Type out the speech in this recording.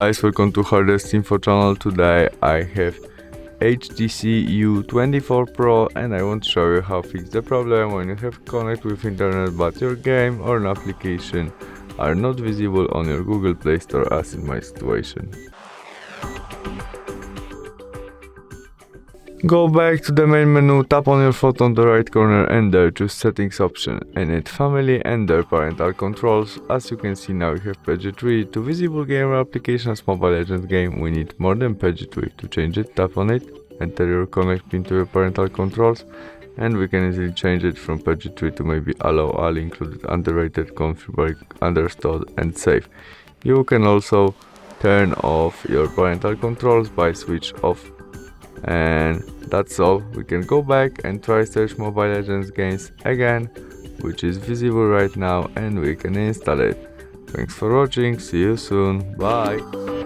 Guys, welcome to HardReset.Info channel. Today I have HTC U24 Pro and I want to show you how to fix the problem when you have connect with internet but your game or an application are not visible on your Google Play Store, as in my situation. Go back to the main menu, tap on your photo on the right corner and there choose settings option and add family and their parental controls. As you can see, now we have page 3 to visible game or applications Mobile Legends game. We need more than page 3 to change it. Tap on it, enter your connect pin to your parental controls and we can easily change it from page 3 to maybe allow all included, underrated, configure, understood and save. You can also turn off your parental controls by switch off. And that's all. We can go back and try search Mobile Legends games again, which is visible right now, and we can install it. Thanks for watching, see you soon, bye.